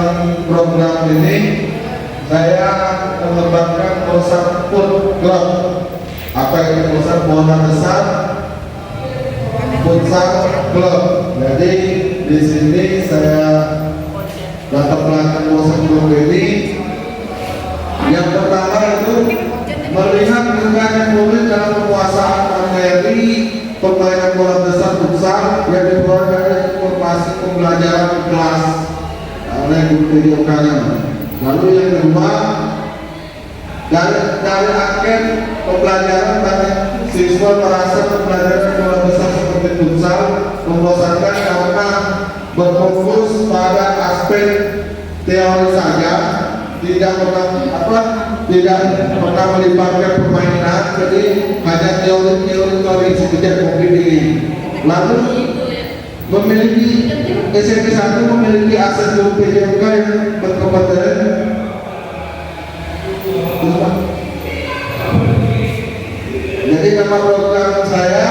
dalam program ini saya mengembangkan Polsat Food Club. Apa itu Polsat? Bola besar Futsal Club. Jadi di sini saya dapat melakukan Polsat Club ini. Yang pertama itu melihat dengan murid dalam penguasaan materi permainan bola besar futsal yang dibuat dari informasi pembelajaran di kelas oleh guru PJOK-nya. Lalu yang kedua, dari akhir pembelajaran banyak siswa merasa pembelajaran bola besar seperti futsal membosankan karena berfokus pada aspek teori saja, tidak pernah melibatkan permainan, jadi hanya teori seperti konkret ini. Lalu SMP 1 memiliki akses guru PJOK yang berkompeten. Jadi nama program saya,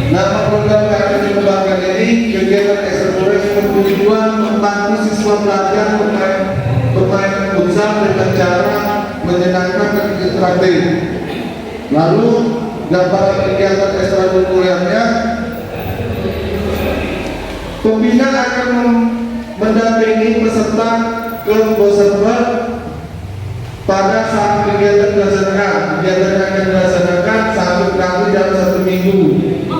nama program yang akan dikembangkan ini kegiatan ekstrakurikuler bertujuan membantu siswa belajar bermain futsal dengan cara menyenangkan dan interaktif. Lalu gambaran kegiatan ekstrakurikulernya, pembina akan mendampingi peserta ke Bosenberg pada saat kegiatan dilaksanakan. Kegiatan akan dilaksanakan 1 kali dalam 1 minggu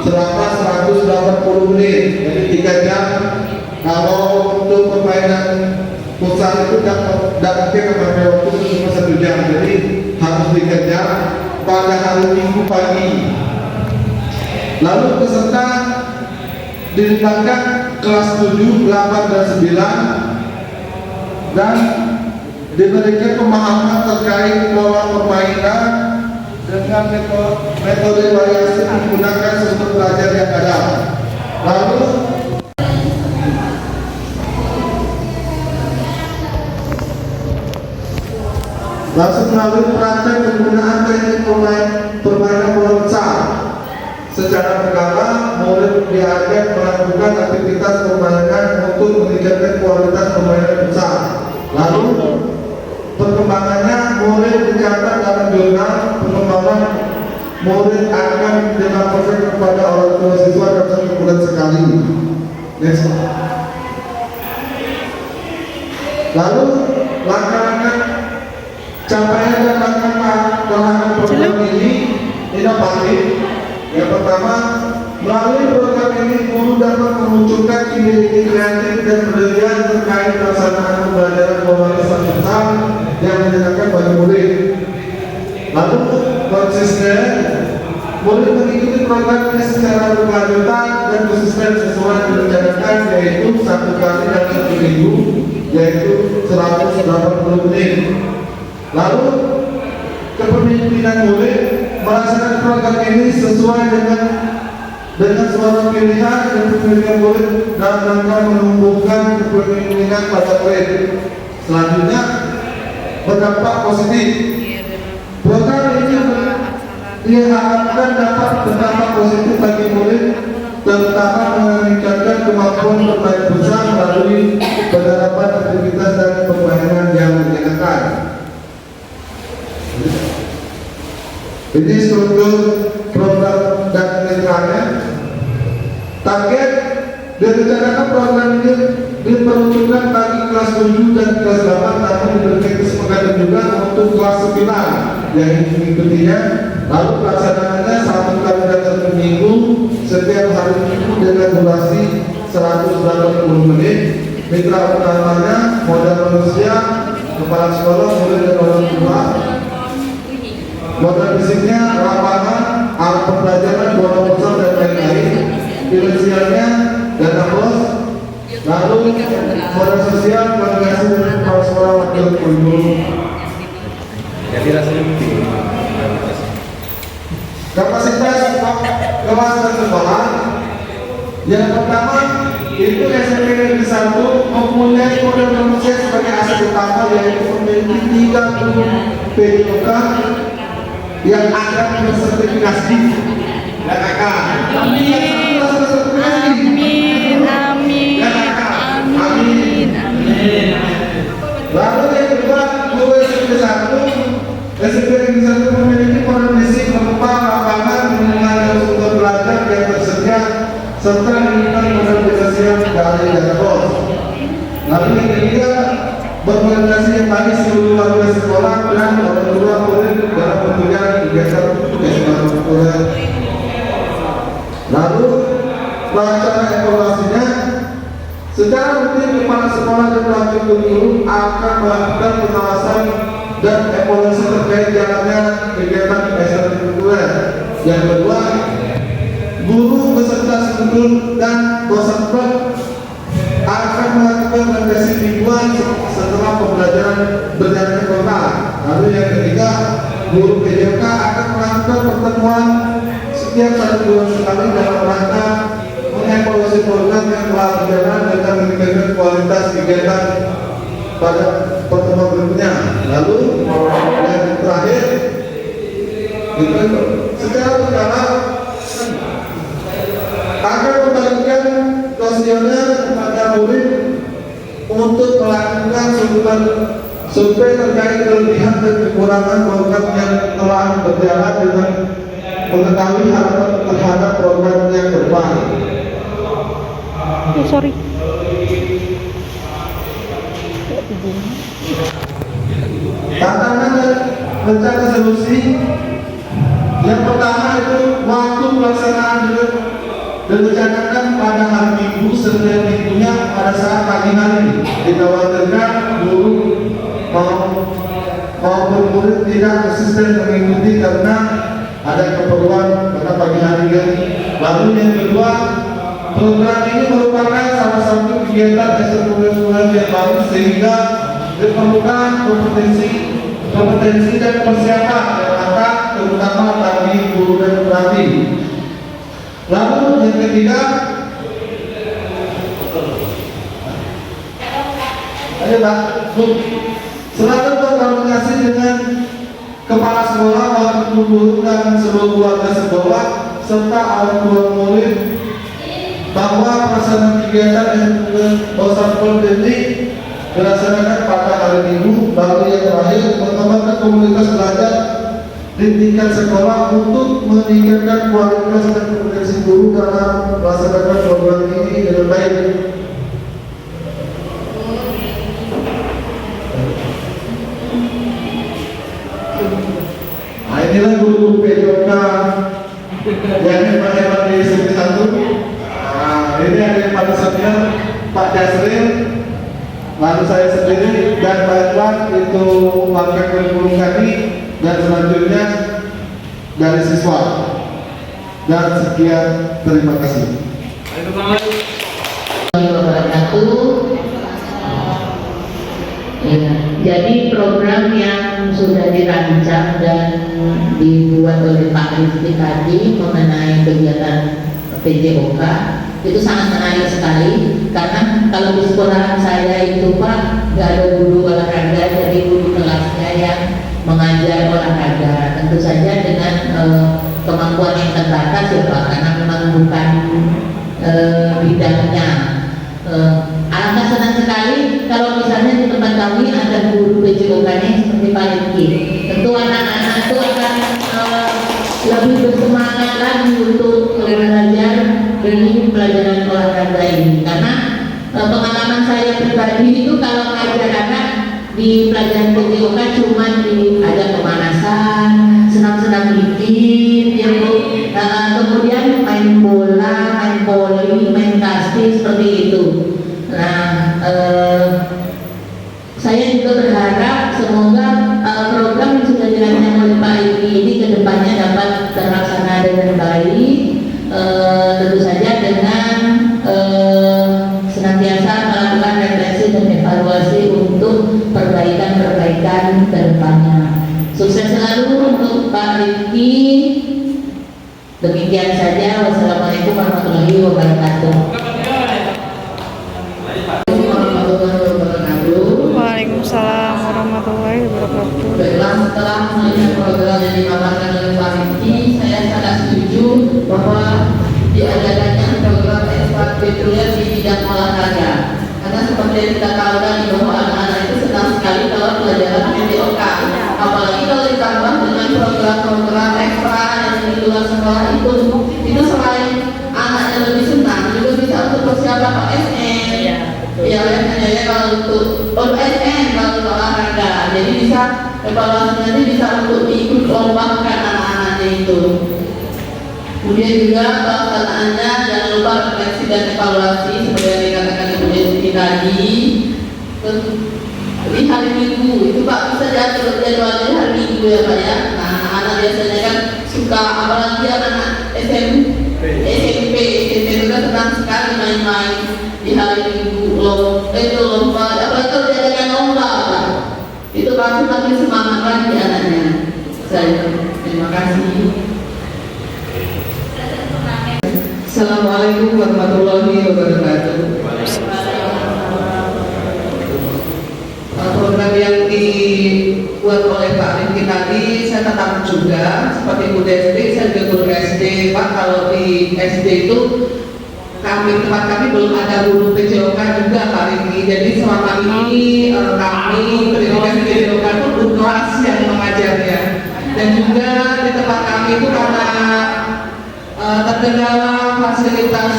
selama 180 menit, jadi 3 jam. Kalau untuk permainan futsal itu dapatnya kepada waktu cuma 1 jam, jadi harus 3 jam pada hari Minggu pagi. Lalu peserta dilibatkan kelas 7, 8, dan 9 dan diberikan pemahaman terkait pola permainan dengan metode variasi menggunakan sumber belajar yang ada. Langsung melalui praktek penggunaan teknik permainan bola besar. Secara berkala, murid diajak melakukan aktivitas permainan untuk meningkatkan kualitas permainan besar. Lalu perkembangannya, murid dicatat dalam jurnal pengembangan. Murid akan dilaporkan kepada orang tua siswa dalam 1 bulan sekali. Next. Lalu langkah-langkah capaian dan langkah program ini inovatif. Yang pertama, melalui program ini guru dapat memunculkan ide-ide kreatif dan brilian terkait pelaksanaan pembelajaran bola besar futsal yang menyenangkan bagi murid. Lalu konsisten, murid mengikuti program ini secara berkelanjutan dan konsisten sesuai yang direncanakan, yaitu 1 kali dalam 1 minggu, yaitu 180 menit. Lalu kepemimpinan murid melaksanakan program ini sesuai dengan suara pilihan dan pemilihan murid dalam rangka menumbuhkan kepemimpinan pada murid. Selanjutnya, berdampak positif. Program ini diharapkan dapat berdampak positif bagi murid, terutama meningkatkan kemampuan bermain futsal melalui penerapan aktivitas dan permainan yang menyenangkan. Ini struktur program dan mitranya. Target direncanakan program ini diperuntukkan bagi kelas 7 dan kelas 8, namun diberikan kesepakatan juga untuk kelas 9 yang mengikutinya. Lalu pelaksanaannya 1 kali dalam 1 minggu setiap hari Minggu dengan durasi 180 menit. Mitra utamanya modal manusia, kepala sekolah, murid dan orang tua. Modal fisiknya lapangan, alat pembelajaran, bola futsal dan lain-lain. Finansialnya dana bos. Lalu modal sosial, koordinasi dengan kepala sekolah, wakil guru. Jadi rasanya Kapasitas kelas dan sekolah. Yang pertama itu SMP Negeri 1 mempunyai modal manusia sebagai aset utama, yaitu memiliki 3 guru PJOK yang akan bersertifikasi dan akan pengorganisasian dari dana bos. Lalu yang ketiga, berkoordinasi yang baik seluruh warga sekolah dan orang tua murid dalam pekerjaan kegiatan sekolah. Lalu pelaksanaan evaluasinya, secara rutin kepala sekolah dan wakil guru akan melakukan pengawasan dan evaluasi terkait jalannya kegiatan ekstrakurikuler. Yang kedua, guru beserta struktur dan dosen akan melakukan refleksi mingguan setelah pembelajaran berjalan total. Lalu yang ketiga, guru PJK akan melakukan pertemuan setiap 1 bulan sekali dalam rangka mengevaluasi program yang telah berjalan dan meningkatkan kualitas kegiatan pada pertemuan berikutnya. Lalu yang terakhir, secara berkala akan membagikan kuesioner kepada murid untuk melakukan survei terkait kelebihan dan kekurangan program yang telah berjalan dengan mengetahui harapan terhadap program yang depan. Sorry. Tantangan dan rencana solusi. Yang pertama itu waktu pelaksanaan direncanakan pada hari Minggu setiap minggunya pada saat pagi hari. Dikhawatirkan guru maupun murid tidak konsisten mengikuti karena ada keperluan pada pagi hari. Lalu yang kedua, program ini merupakan salah satu kegiatan ekstrakurikuler yang baru sehingga diperlukan kompetensi dan persiapan yang matang terutama bagi guru dan pelatih. Lalu yang ketiga, selalu berkoordinasi dengan kepala sekolah, wakil guru dan seluruh warga sekolah serta orang tua murid bahwa pelaksanaan kegiatan yang bosan ini dilaksanakan pada hari Minggu. Lalu yang terakhir, mengembangkan komunitas belajar di tingkat sekolah untuk meningkatkan kualitas dan kompetensi guru dalam melaksanakan program ini dengan baik. Nah, inilah guru-guru PJK yang hebat-hebat di Seri 1. Nah, ini ada yang pada senior Pak Jasril, lalu saya sendiri dan Pak Edwan itu wakil kurikulum kami, dan selanjutnya dari siswa. Dan sekian, terima kasih. Ya, jadi program yang sudah dirancang dan dibuat oleh Pak Rifki tadi mengenai kegiatan PJOK itu sangat menarik sekali, karena kalau di sekolahan saya itu Pak nggak ada guru olahraga, jadi guru kelasnya yang mengajar olahraga, tentu saja dengan kemampuan yang terbatas ya Pak, karena memang bukan bidangnya. Alangkah senang sekali kalau misalnya di tempat kami ada guru PJOK-nya seperti Pak Rifki. Tentu anak-anak itu akan lebih bersemangat lagi untuk belajar dari pelajaran olahraga ini, karena pengalaman saya pribadi itu kalau ngajar anak di pelajaran PJOK cuma ada pemanasan, senam-senam dikit, ya Bu. Kemudian main bola, main voli, main casting seperti itu. Nah, saya juga berharap semoga program yang sudah dirancang oleh Pak Rifki ini kedepannya dapat terlaksana dengan baik. Tentu saja dengan senantiasa melakukan refleksi dan evaluasi untuk perbaikan-perbaikan ke depannya. Sukses selalu untuk Pak Rifki. Demikian saja. Wassalamualaikum warahmatullahi wabarakatuh. Waalaikumsalam warahmatullahi wabarakatuh. Baiklah, setelah melihat program yang dipaparkan oleh Pak Rifki, saya sangat setuju bahwa diadakannya program ekstrakurikuler di bidang olahraga. Karena seperti yang kita tahu tadi bahwa anak-anak itu senang sekali kalau pelajaran PJOK. Apalagi kalau ditambah dengan program-program ekstra yang di luar sekolah itu selain anaknya lebih senang, juga bisa untuk persiapan OSN. Iya, betul. Ya, OSN kalau untuk OSN kalau untuk olahraga. Jadi bisa evaluasi nanti bisa untuk diikut lombakan anak-anaknya itu. Kemudian juga pelaksanaannya jangan lupa refleksi dan evaluasi seperti yang dikatakan Ibu Desi tadi. Terus di hari Minggu itu Pak bisa diatur jadwalnya hari Minggu ya Pak ya. Nah, anak-anak biasanya kan suka apalagi anak SMP itu kan senang sekali main-main di hari Minggu lomba apalagi kalau diadakan lomba Pak. Itu pasti makin semangat lagi anaknya. Saya terima kasih. Assalamualaikum warahmatullahi wabarakatuh. Program yang dibuat oleh Pak Rifki tadi saya tetap juga seperti Bu Desti, saya juga guru SD Pak. Kalau di SD itu tempat kami belum ada guru PJOK juga Pak Rifki. Jadi selama ini kami pendidikan PJOK itu guru kelas yang mengajarnya. Dan juga di tempat kami itu karena terkendala fasilitas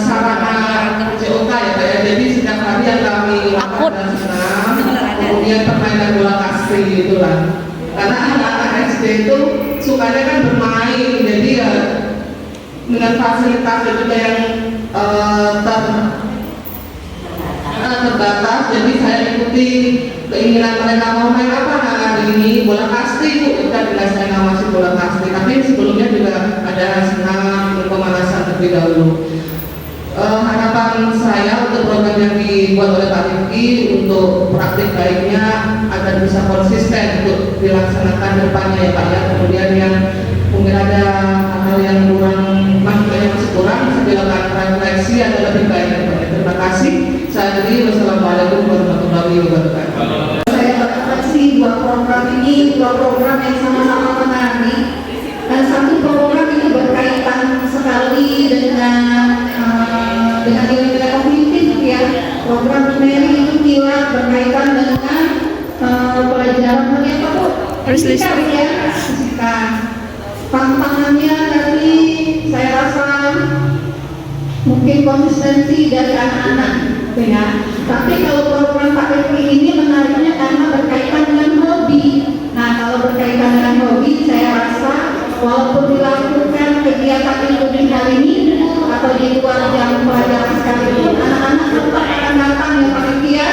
sarana PJOK ya Pak ya. Jadi setiap hari yang kami lakukan dan senam, kemudian permainan bola kasti itulah. Karena anak-anak SD itu sukanya kan bermain, jadi ya dengan fasilitas juga yang terbatas. Jadi saya ikuti keinginan mereka mau main apa hari ini bola kasti Bu, kita bila saya ngawasi bola kasti. Tapi sebelumnya juga ada senam pemanasan terlebih dahulu. Harapan saya untuk program yang dibuat oleh Pak Rifki untuk praktik baiknya agar bisa konsisten untuk dilaksanakan depannya ya Pak ya. Kemudian yang mungkin ada hal yang kurang, masih kurang bisa dilakukan refleksi atau lebih baik ya Pak ya. Terima kasih. Saya akhiri. Wassalamualaikum warahmatullahi wabarakatuh. Saya berterima dua program ini, dua program yang sama-sama menarik, dan satu program ini berkaitan sekali dengan nilai-nilai kognitif ya. Program Mary itu kira berkaitan dengan pelajaran apa Bu? Fisika ya, fisika. Tantangannya tadi saya rasa mungkin konsistensi dari anak-anak ya. Tapi kalau program Pak Rifki ini menariknya karena berkaitan dengan hobi. Nah, kalau berkaitan dengan hobi, saya rasa walaupun dilakukan kegiatan itu di hari Minggu atau di luar jam pelajaran sekalipun, anak-anak tetap akan datang ya Pak Rifki ya.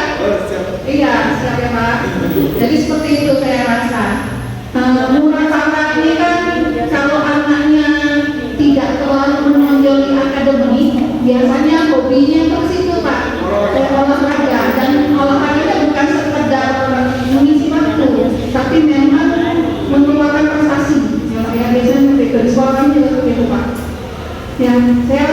Iya, siap ya Pak. Jadi seperti itu saya rasa. Murah Tangga ini kan kalau anaknya tidak terlalu menonjol akademik, biasanya hobinya ke situ Pak. Olahraga, dan olahraga bukan sekedar mengisi waktu, tapi memang mengeluarkan prestasi. Ya biasanya seperti itu, di sekolah kami juga seperti itu Pak. Ya, saya